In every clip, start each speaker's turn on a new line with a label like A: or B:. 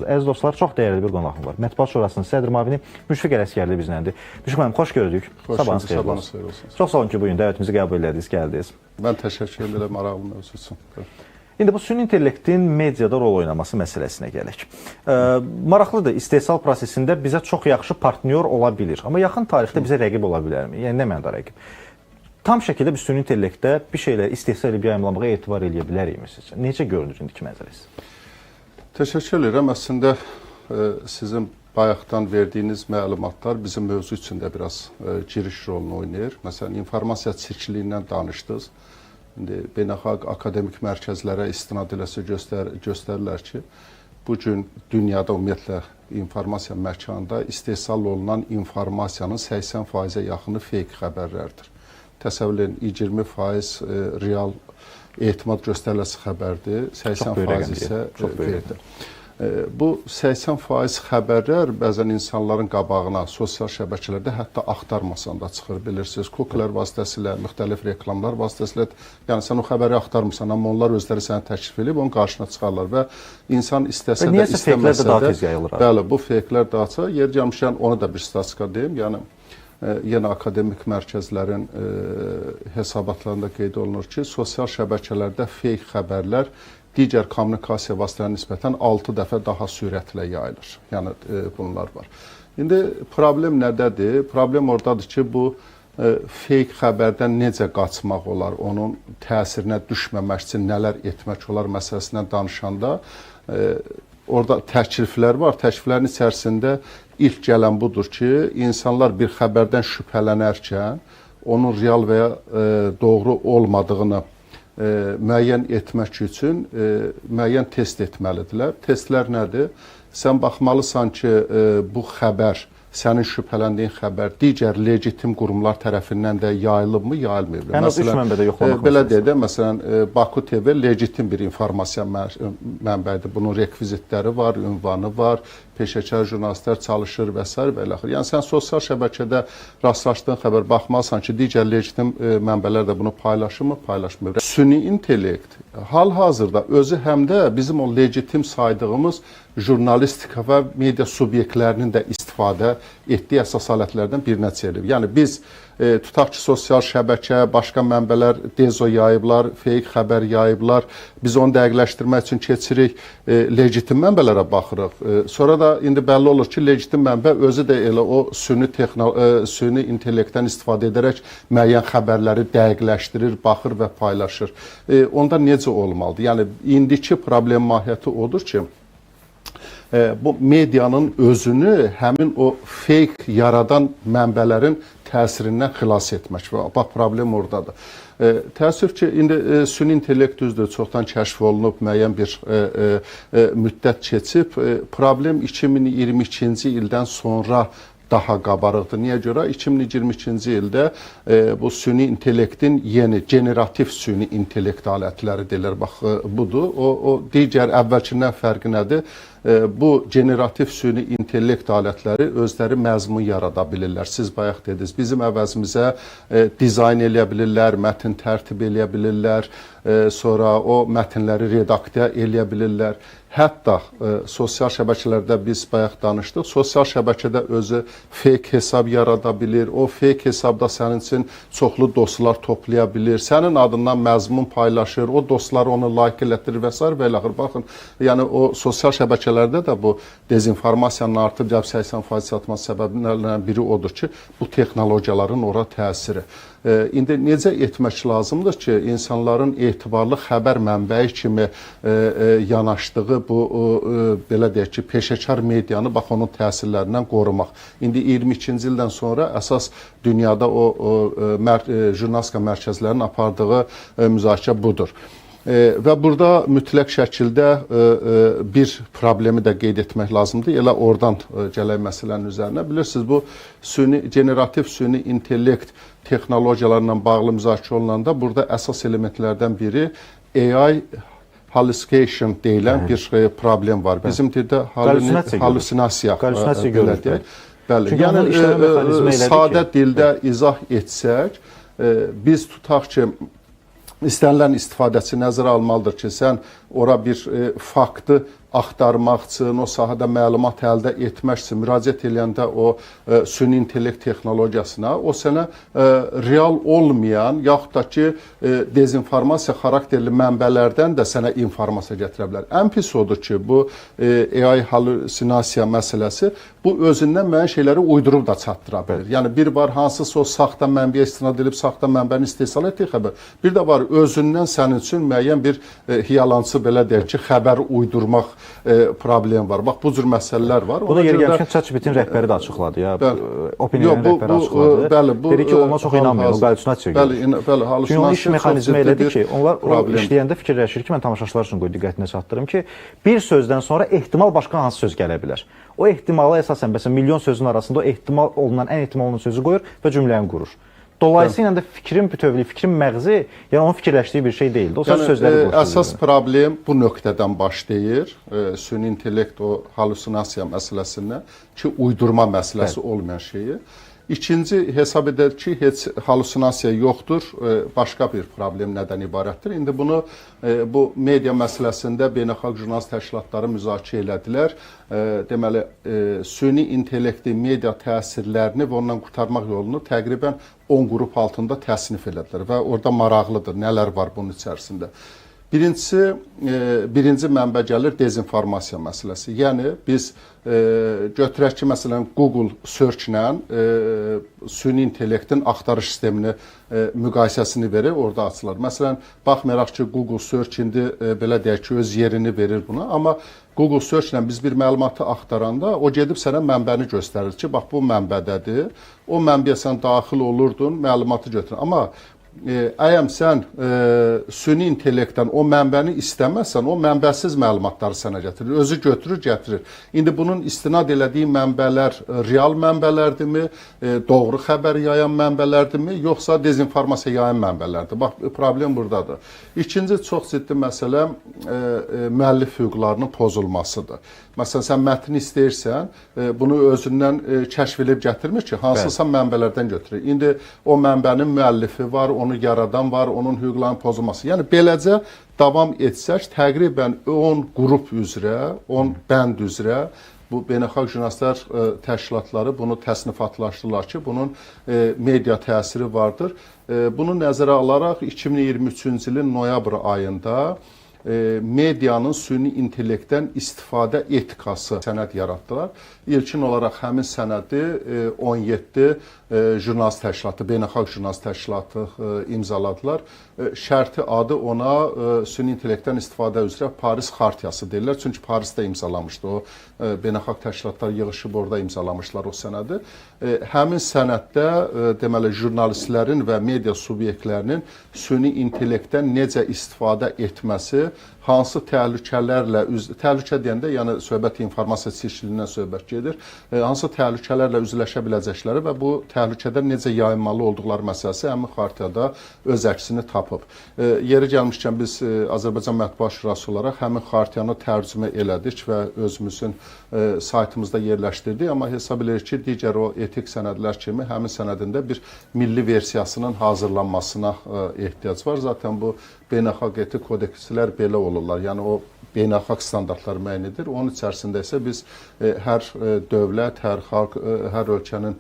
A: Əziz dostlar, çox dəyərli bir qonağım var. Mətbuat Şurasının sədr müavini Müşfiq Ələsgərli bizləndir. Müşfiq müəllim, xoş gördük. Sabahınız xeyir olsun. Çox sağ olun ki, bugün dəvətimizi qəbul elədiniz, gəldiniz.
B: Mən təşəkkür edirəm maraqlı mövzu üçün.
A: İndi bu süni intellektin mediada rol oynaması məsələsinə gələk. Maraqlıdır, istehsal prosesində bizə çox yaxşı partnyor ola bilir. Amma yaxın tarixdə bizə rəqib ola bilərmi? Yəni, nə mənada rəqib? Tam şəkildə biz süni intellektdə bir şeyləri istehsal edib yayımlamağa etibar edə bilərikmi sizcə? Necə görünür indiki mənzərəsi?
B: Təşəkkür edirəm. Əslində, sizin bayaqdan verdiyiniz məlumatlar bizim mövzu üçün də biraz giriş rolunu oynayır. Məsələn, informasiya çirkliyindən danışdınız. İndi beynəlxalq akademik mərkəzlərə istinad eləsə göstərirlər ki, bugün dünyada ümumiyyətlə informasiya məkanında istehsal olunan informasiyanın 80%-ə yaxını fake xəbərlərdir. Təsəvvür edin, 20% real etimad göstəriləsi xəbərdir, 80% isə fakedir. Bu 80% xəbərlər bəzən insanların qabağına sosial şəbəkələrdə hətta axtarmasan da çıxır, bilirsiniz. Kukilər vasitəsilə, müxtəlif reklamlar vasitəsilə, yəni sən o xəbəri axtarmırsan, amma onlar özləri səni təklif edib, onun qarşına çıxarlar və insan istəsə də, istəməsə də, bəli, bu fakelər daha çox. Yer gəlmişkən onu da bir statistika deyim, yəni yenə akademik mərkəzlərin hesabatlarında qeyd olunur ki, sosial şəbəkələrdə fake xəbərlər digər kommunikasiya vasitələrine nisbətən 6 dəfə daha sürətlə yayılır. Yəni, bunlar var. İndi problem nədədir? Problem oradadır ki, bu fake xəbərdən necə qaçmaq olar, onun təsirinə düşməmək üçün nələr etmək olar məsələsindən danışanda orada təkliflər var. Təkliflərin içərisində ilk gələn budur ki, insanlar bir xəbərdən şübhələnərkən onun real və ya doğru olmadığını müəyyən etmək üçün müəyyən test etməlidirlər. Testlər nədir? Sən baxmalısan ki, bu xəbər, sənin şübhələndiyin xəbər digər legitim qurumlar tərəfindən də yayılıbmı, yayılmayıb.
A: Yəni, üç mənbədə yoxlamaq
B: belə deyək də, məsələn, Baku TV legitim bir informasiya mənbəyidir. Bunun rekvizitləri var, ünvanı var, peşəkar jurnalistlər çalışır və s. və eləxir. Yəni, sən sosial şəbəkədə rastlaşdığın xəbər baxmalısan ki, digər legitim mənbələr də bunu paylaşırmı, paylaşmır. Süni intellekt hal-hazırda özü həm də bizim o legitim saydığımız jurnalistika və media subyektlərinin də istifadə etdiyi əsas alətlərdən birinə çevrilir. Yəni, biz tutaq ki, sosial şəbəkə, başqa mənbələr dezo yayıblar, fake xəbər yayıblar. Biz onu dəqiqləşdirmək üçün keçirik, legitim mənbələrə baxırıq. Sonra da indi bəlli olur ki, legitim mənbə özü də elə o süni intellektdən istifadə edərək müəyyən xəbərləri dəqiqləşdirir, baxır və paylaşır. Onda necə olmalıdır? Yəni, indiki problem mahiyyəti odur ki, bu medianın özünü həmin o fake yaradan mənbələrin təsirindən xilas etmək. Bax, problem oradadır. Təəssüf ki, indi süni intellekt düzdür, çoxdan kəşf olunub, müəyyən bir müddət keçib. Problem 2022-ci ildən sonra daha qabarıqdır. Niyə görə? 2022-ci ildə bu süni intellektin yeni, generativ süni intellekt alətləri deyirlər. Bax, budur. O digər əvvəlkindən fərqi nədir? Bu generativ süni intellekt alətləri özləri məzmun yarada bilirlər. Siz bayaq dediniz, bizim əvəzimizə dizayn eləyə bilirlər, mətn tərtib eləyə bilirlər, sonra o mətnləri redaksiya eləyə bilirlər. Hətta sosial şəbəkələrdə biz bayaq danışdıq, sosial şəbəkədə özü fake hesab yarada bilir, o fake hesabda sənin üçün çoxlu dostlar toplaya bilir, sənin adından məzmun paylaşır, o dostlar onu like elətdirir və s. və eləxir. Baxın, yəni o sosial şəbəkələrdə də bu dezinformasiyanın artıb 80% çatması səbəbindən biri odur ki, bu texnologiyaların ora təsiri. İndi necə etmək lazımdır ki, insanların etibarlı xəbər mənbəyi kimi yanaşdığı bu, belə deyək ki, peşəkar medianı bax, onun təsirlərindən qorumaq. İndi 22-ci ildən sonra əsas dünyada o jurnalistika mərkəzlərinin apardığı müzakirə budur. Və burada mütləq şəkildə bir problemi də qeyd etmək lazımdır. Elə oradan gələk məsələnin üzərinə. Bilirsiniz, bu generativ süni intellekt texnologiyalarla bağlı müzakirə olunanda burada əsas elementlərdən biri AI hallucination deyilən bir problem var. Bizim dildə hallusinasiya deyək. Yəni, sadə dildə izah etsək, biz tutaq ki, istənilən istifadəçi nəzərə almalıdır ki, sən ora bir faktı axtarmaq üçün, o sahədə məlumat əldə etmək üçün müraciət edəndə o süni intellekt texnologiyasına, o sənə real olmayan, yaxud da ki, dezinformasiya xarakterli mənbələrdən də sənə informasiya gətirə bilər. Ən pis odur ki, bu AI halüsinasiya məsələsi, bu özündən müəyyən şeyləri uydurub da çatdıra bilir. Yəni, bir var hansısa o saxta mənbəyə istinad edib, saxta mənbəni istehsal etdiyi xəbər. Bir də var, özündən sənin üçün müəyyən bir hiyalançı, belə deyək ki, xəbər uydurmaq problem var. Bax, bu cür məsələlər var.
A: Bunu yer gəlmişkən ChatGPT-nin rəhbəri də açıqladı ya. OpenAI-nin rəhbəri açıqladı. Dedi ki, ona çox inanmıyor, o halüsinasiya görür.
B: Bəli,
A: çünki onun iş mexanizmi elədir ki, onlar işləyəndə fikirləşir ki, mən tamaşaçılar üçün diqqətinə çatdırım ki, bir sözdən sonra ehtimal başqa hansı söz gələ bilər. O ehtimala əsasən, məsələn, milyon sözün arasında o ehtimal olunan, ən ehtimal olunan sözü qoyur və cümləni qurur. Dolayısıyla da fikrin bütövlüyü, fikrin məğzi, yəni onun fikirləşdiyi bir şey deyildi. O söz sözləri qoşulur.
B: Əsas problem bu nöqtədən başlayır. Süni intellekt o halüsinasiya məsələsindən ki, uydurma məsələsi olmayan şeyi. İkinci, hesab edər ki, heç halüsinasiya yoxdur, başqa bir problem nədən ibarətdir. İndi bunu bu media məsələsində beynəlxalq jurnalist təşkilatları müzakirə elədilər. Deməli, süni intellektin media təsirlərini və ondan qurtarmaq yolunu təqribən 10 qrup altında təsnif elədilər və orada maraqlıdır, nələr var bunun içərisində. Birinci mənbə gəlir dezinformasiya məsələsi. Yəni, biz götürək ki, məsələn, Google search-lə süni intellektin axtarış sistemini müqayisəsini verir, orada açılır. Məsələn, baxmayaraq ki, Google search indi belə deyək ki, öz yerini verir buna, amma Google search-lə biz bir məlumatı axtaranda, o gedib sənə mənbəni göstərir ki, bax, bu mənbədədir. O mənbəyə sən daxil olurdun, məlumatı götürün. Amma əgər sən süni intellektdən o mənbəni istəməzsən, o mənbəsiz məlumatları sənə gətirir, özü götürür, gətirir. İndi bunun istinad elədiyi mənbələr real mənbələrdirmi, doğru xəbər yayan mənbələrdirmi, yoxsa dezinformasiya yayan mənbələrdir? Bax, problem buradadır. İkinci çox ciddi məsələ müəllif hüquqlarının pozulmasıdır. Məsələn, sən mətni istəyirsən, bunu özündən kəşf edib gətirmir ki, hansısa mənbələrdən götürür. İndi o mənbənin müəllifi var, onu yaradan var, onun hüquqlarının pozulması. Yəni, beləcə davam etsək, təqribən 10 qrup üzrə, 10 bənd üzrə bu beynəlxalq jurnalistlər təşkilatları bunu təsnifatlaşdırırlar ki, bunun media təsiri vardır. Bunu nəzərə alaraq 2023-cü ilin noyabr ayında medianın süni intellektdən istifadə etikası sənəd yaratdılar. İlkin olaraq həmin sənədi 17 jurnalist təşkilatı, beynəlxalq jurnalist təşkilatı imzaladılar. Şərti adı ona süni intellektdən istifadə üzrə Paris Xartiyası deyirlər. Çünki Parisdə imzalamışdı o. Beynəlxalq təşkilatlar yığışıb orada imzalamışlar o sənədi. Həmin sənəddə deməli jurnalistlərin və media subyektlərinin süni intellektdən necə istifadə etməsi, hansı təhlükələrlə, təhlükə deyəndə, yəni söhbət informasiya çirkçiliyindən söhbət gedir, hansı təhlükələrlə üzləşə biləcəkləri və bu təhlükədən necə yayınmalı olduqları məsələsi həmin xartiyada öz əksini tapıb. Yeri gəlmişkən biz Azərbaycan Mətbuat Şurası olaraq həmin xartiyanı tərcümə elədik və özümüzün saytımızda yerləşdirdik, amma hesab edirik ki, digər o etik sənədlər kimi həmin sənədində bir milli versiyasının hazırlanmasına ehtiyac var. Zaten bu beynəlxalq etik kodekslər belə olurlar. Yəni o beynəlxalq standartlar müəyyən edir. Onun içərisində isə biz hər dövlət, hər xalq, hər ölkənin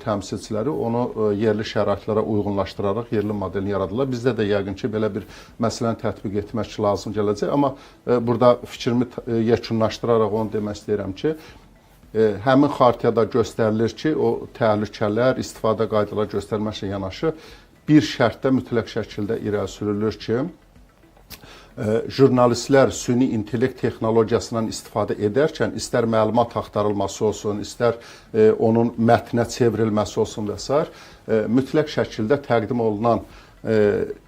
B: təmsilçiləri onu yerli şəraitlərə uyğunlaşdıraraq yerli modelini yaradırlar. Bizdə də yəqin ki, belə bir məsələni tətbiq etmək lazım gələcək. Amma burada fikrimi yekunlaşdıraraq onu demək istəyirəm ki, həmin xartiyada göstərilir ki, o təhlükələr, istifadə qaydaları göstərməklə yanaşı bir şərtdə mütləq şəkildə irəli sürülür ki, jurnalistlər süni intellekt texnologiyasından istifadə edərkən istər məlumat axtarılması olsun, istər onun mətnə çevrilməsi olsun və s. Mütləq şəkildə təqdim olunan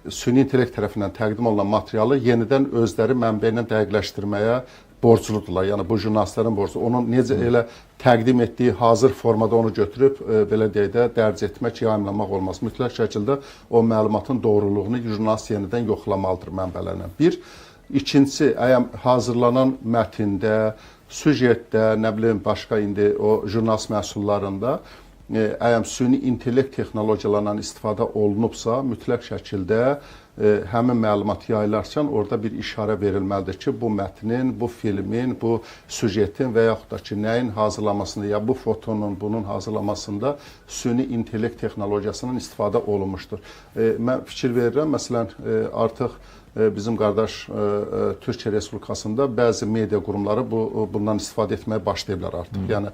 B: süni intellekt tərəfindən təqdim olunan materialı yenidən özləri mənbə ilə dəqiqləşdirməyə borcludurlar. Yəni bu jurnalistlərin borcu. Onun necə elə təqdim etdiyi hazır formada onu götürüb belə deyək də dərc etmək, yayımlamaq olmaz. Mütləq şəkildə o məlumatın doğruluğunu jurnalist yenidən yoxlamalıdır mənbələrlə. Bir. İkincisi, əgər hazırlanan mətndə, süjetdə, nə bilim başqa indi o jurnalist məhsullarında əgər süni intellekt texnologiyalarından istifadə olunubsa, mütləq şəkildə həmin məlumat yayılarkən orada bir işarə verilməlidir ki, bu mətnin, bu filmin, bu süjetin və yaxud da ki, nəyin hazırlamasında, ya bu fotonun, bunun hazırlamasında süni intellekt texnologiyasının istifadə olunmuşdur. Mən fikir verirəm, məsələn, artıq bizim qardaş Türkiyə Respublikasında bəzi media qurumları bundan istifadə etməyə başlayıblar artıq. Yəni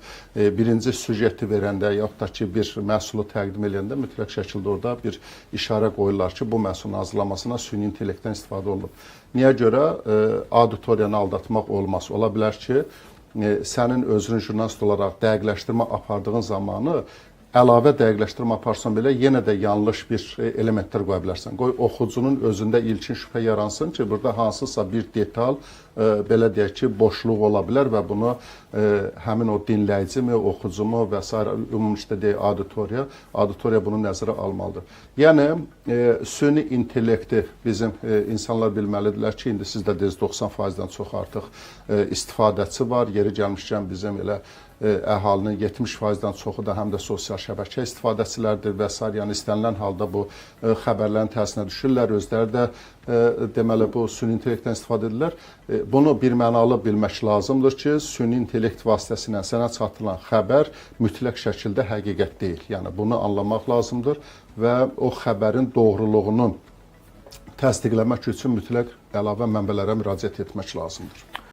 B: birinci süjeti verəndə yaxud da ki, bir məhsulu təqdim edəndə mütləq şəkildə orada bir işarə qoyurlar ki, bu məhsulun hazırlamasına süni intellektdən istifadə olunub. Niyə görə? Auditoriyanı aldatmaq olmaz. Ola bilər ki, sənin özünün jurnalist olaraq dəqiqləşdirmə apardığın zamanı əlavə dəqiqləşdirmə aparsan belə yenə də yanlış bir elementlər qoya bilərsən. Qoy oxucunun özündə ilkin şübhə yaransın ki, burada hansısa bir detal, belə deyək ki, boşluq ola bilər və bunu həmin o dinləyicimi, oxucumu və s. ümumilikdə deyək auditoriya bunu nəzərə almalıdır. Yəni, süni intellekti bizim insanlar bilməlidirlər ki, indi sizdə 90%-dən çox artıq istifadəçi var, yeri gəlmişkən bizim elə əhalinin 70%-dən çoxu da həm də sosial şəbəkə istifadəçilərdir və s. Yəni istənilən halda bu xəbərlərin təsirinə düşürlər, özləri də deməli bu süni intellektdən istifadə edirlər. Bunu birmənalı bilmək lazımdır ki, süni intellekt vasitəsilə sənə çatdırılan xəbər mütləq şəkildə həqiqət deyil. Yəni bunu anlamaq lazımdır və o xəbərin doğruluğunu təsdiqləmək üçün mütləq əlavə mənbələrə müraciət etmək lazımdır.